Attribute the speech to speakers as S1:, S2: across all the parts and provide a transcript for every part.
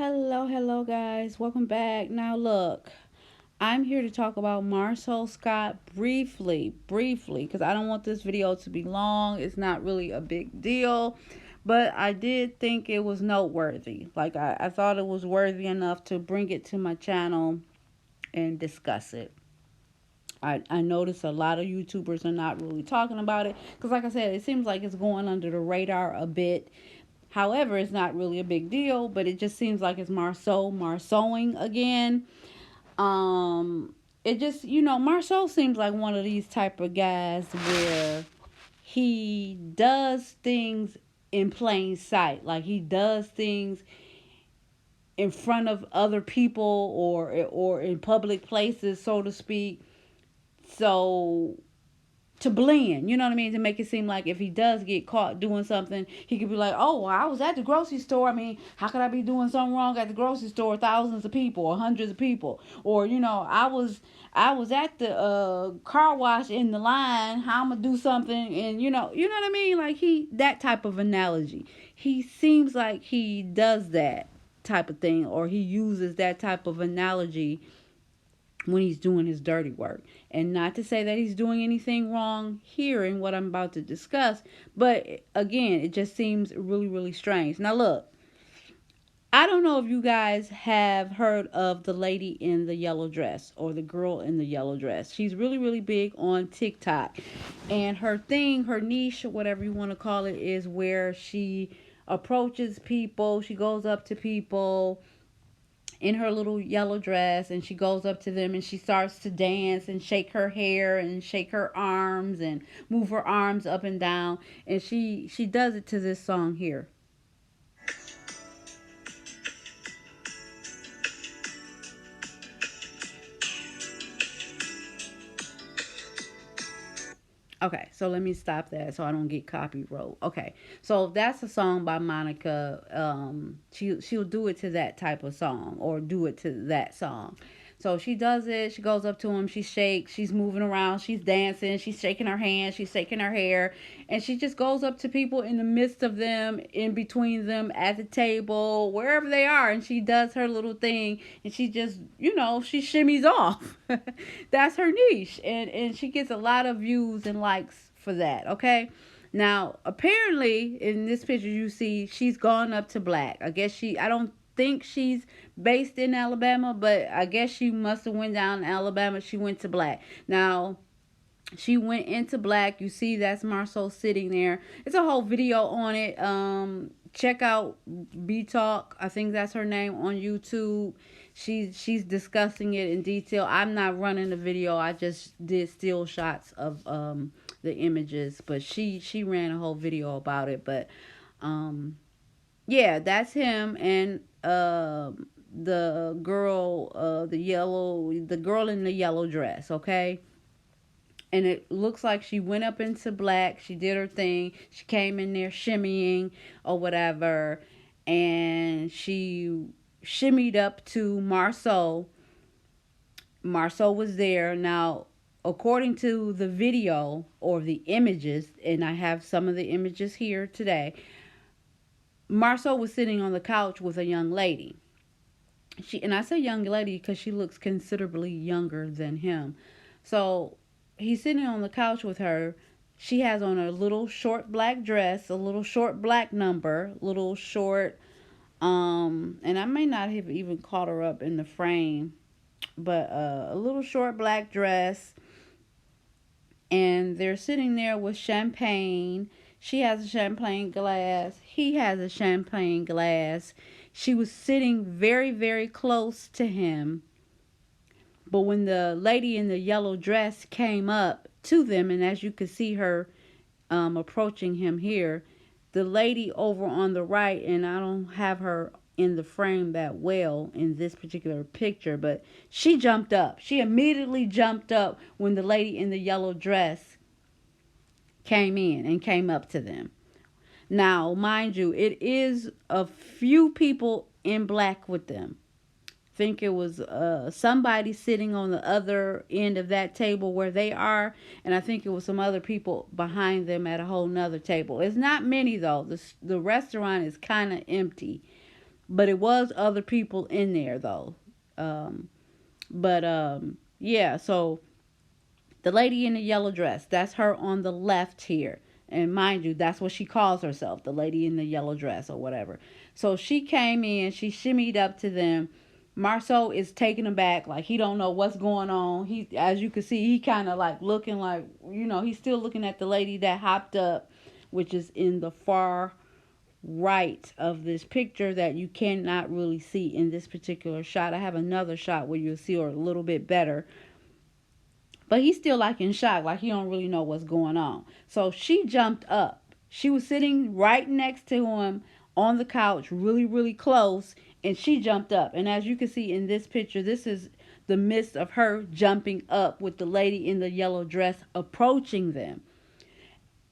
S1: Hello, guys. Welcome back. Now, look, I'm here to talk about Marsau Scott briefly, because I don't want this video to be long. It's not really a big deal, but I did think it was noteworthy. I thought it was worthy enough to bring it to my channel and discuss it. I noticed a lot of YouTubers are not really talking about it because, like I said, it seems like it's going under the radar a bit. However, it's not really a big deal, but it just seems like it's Marsauing again. It just, Marsau seems like one of these type of guys where he does things in plain sight. Like he does things in front of other people or in public places, so to speak. So to blend, you know what I mean? To make it seem like if he does get caught doing something, he could be like, oh, well, I was at the grocery store. I mean, how could I be doing something wrong at the grocery store? Thousands of people or hundreds of people. Or, I was at the car wash in the line. How I'm gonna do something and you know what I mean? Like that type of analogy. He seems like he does that type of thing or he uses that type of analogy when he's doing his dirty work. And not to say that he's doing anything wrong here in what I'm about to discuss, but again, it just seems really, really strange. Now, look, I don't know if you guys have heard of the lady in the yellow dress or the girl in the yellow dress. She's really, really big on TikTok. And her thing, her niche, whatever you want to call it, is where she approaches people, she goes up to people in her little yellow dress and she goes up to them and she starts to dance and shake her hair and shake her arms and move her arms up and down, and she does it to this song here. Okay, so let me stop that so I don't get copyright. Okay, so that's a song by Monica. She'll do it to that type of song or do it to that song. So she does it. She goes up to him. She shakes. She's moving around. She's dancing. She's shaking her hands. She's shaking her hair, and she just goes up to people in the midst of them, in between them, at the table, wherever they are, and she does her little thing, and she just, she shimmies off. That's her niche, and she gets a lot of views and likes for that. Okay. Now, apparently, in this picture you see, she's gone up to Blaque. I guess I don't think she's based in Alabama, but I guess she must have went down to Alabama. She went to Blaque. Now, she went into Blaque. You see, that's Marsau sitting there. It's a whole video on it. Check out B Talk. I think that's her name on YouTube. She's discussing it in detail. I'm not running the video. I just did still shots of the images, but she ran a whole video about it. But yeah, that's him and the girl, the girl in the yellow dress. Okay, and it looks like she went up into Blaque. She did her thing. She came in there shimmying or whatever, and she shimmied up to Marsau. Marsau was there. Now, according to the video or the images, and I have some of the images here today, Marsau was sitting on the couch with a young lady. And I say young lady because she looks considerably younger than him. So he's sitting on the couch with her. She has on a little short black dress, a little short black number, little short, and I may not have even caught her up in the frame, but a little short black dress, and they're sitting there with champagne. She has a champagne glass. He has a champagne glass. She was sitting very, very close to him. But when the lady in the yellow dress came up to them, and as you can see her approaching him here, the lady over on the right, and I don't have her in the frame that well in this particular picture, but she jumped up. She immediately jumped up when the lady in the yellow dress came in and came up to them. Now, mind you, it is a few people in Blaque with them. I think it was somebody sitting on the other end of that table where they are, and I think it was some other people behind them at a whole nother table. It's not many though. The restaurant is kind of empty, but it was other people in there though. But yeah, so the lady in the yellow dress, that's her on the left here. And mind you, that's what she calls herself, the lady in the yellow dress or whatever. So she came in, she shimmied up to them. Marsau is taken aback, like he don't know what's going on. He, as you can see, he kind of like looking like, he's still looking at the lady that hopped up, which is in the far right of this picture that you cannot really see in this particular shot. I have another shot where you'll see her a little bit better, but he's still like in shock, like he don't really know what's going on. So she jumped up. She was sitting right next to him on the couch, really, really close, and she jumped up. And as you can see in this picture, this is the midst of her jumping up with the lady in the yellow dress approaching them.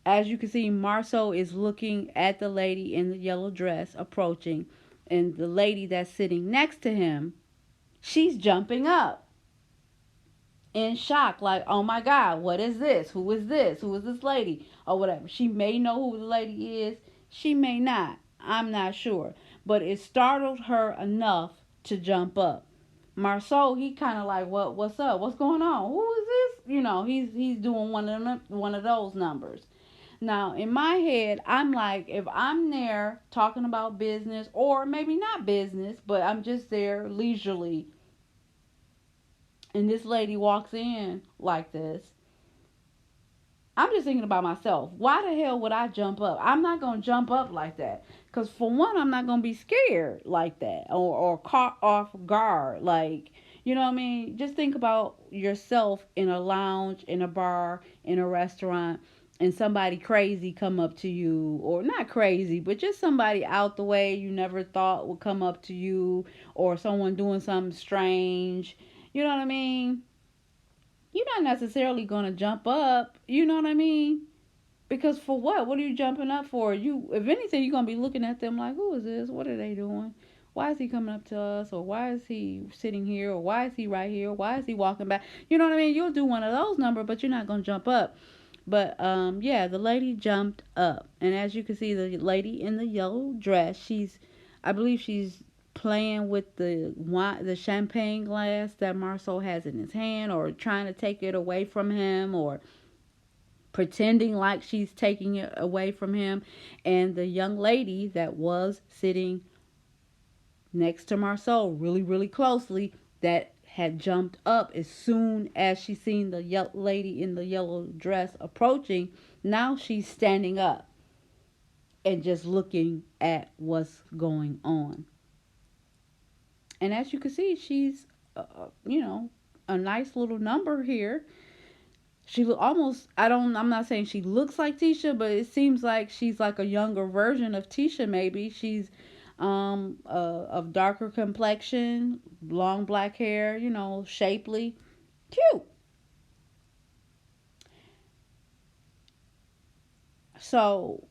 S1: As you can see, Marsau is looking at the lady in the yellow dress approaching, and the lady that's sitting next to him, she's jumping up in shock, like, oh my God, what is this? Who is this? Who is this lady? Or whatever. She may know who the lady is. She may not. I'm not sure. But it startled her enough to jump up. Marsau, he kind of like, what's up? What's going on? Who is this? He's doing one of those numbers. Now, in my head, I'm like, if I'm there talking about business, or maybe not business, but I'm just there leisurely, and this lady walks in like this, I'm just thinking about myself. Why the hell would I jump up? I'm not going to jump up like that. Because, for one, I'm not going to be scared like that, or caught off guard. Like, you know what I mean? Just think about yourself in a lounge, in a bar, in a restaurant, and somebody crazy come up to you, or not crazy, but just somebody out the way you never thought would come up to you, or someone doing something strange. You know what I mean? You're not necessarily going to jump up. You know what I mean? Because for what? What are you jumping up for? You, if anything, you're going to be looking at them like, who is this? What are they doing? Why is he coming up to us? Or why is he sitting here? Or why is he right here? Why is he walking back? You know what I mean? You'll do one of those numbers, but you're not going to jump up. But yeah, the lady jumped up. And as you can see, the lady in the yellow dress, I believe she's playing with the wine, the champagne glass that Marsau has in his hand, or trying to take it away from him, or pretending like she's taking it away from him. And the young lady that was sitting next to Marsau really, really closely, that had jumped up as soon as she seen the lady in the yellow dress approaching. Now she's standing up and just looking at what's going on. And as you can see, she's, a nice little number here. She look almost, I'm not saying she looks like Tisha, but it seems like she's like a younger version of Tisha maybe. She's of darker complexion, long black hair, shapely, cute. So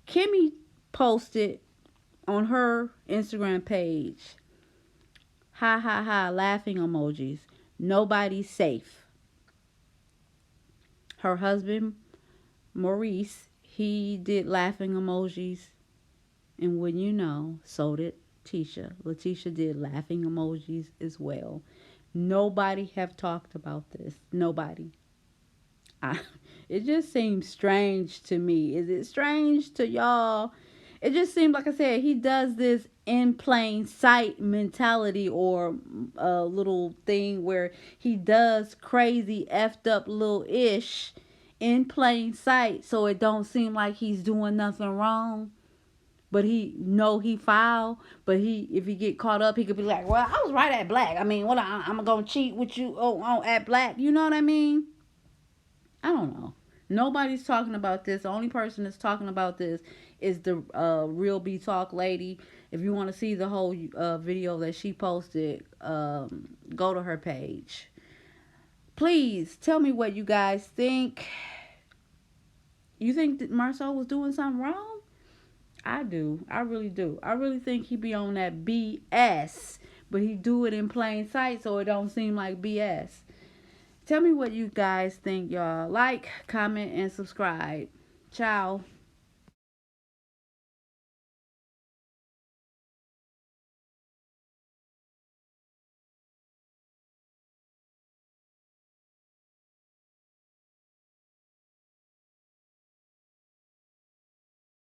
S1: Kimmy posted on her Instagram page, ha ha ha, laughing emojis. Nobody's safe. Her husband, Maurice, he did laughing emojis. And when you know, so did Tisha. Latisha did laughing emojis as well. Nobody have talked about this. Nobody. I, it just seems strange to me. Is it strange to y'all? It just seems, like I said, he does this in plain sight mentality, or a little thing where he does crazy effed up little ish in plain sight, so it don't seem like he's doing nothing wrong. But he foul. But if he get caught up, he could be like, well, I was right at Blaque. I mean, what, I'm gonna cheat with you at Blaque. You know what I mean? I don't know. Nobody's talking about this. The only person that's talking about this is the Real B Talk lady. If you want to see the whole video that she posted, go to her page. Please tell me what you guys think. You think that Marsau was doing something wrong? I do. I really do. I really think he be on that BS, but he do it in plain sight, so it don't seem like BS. Tell me what you guys think, y'all. Like, comment, and subscribe. Ciao.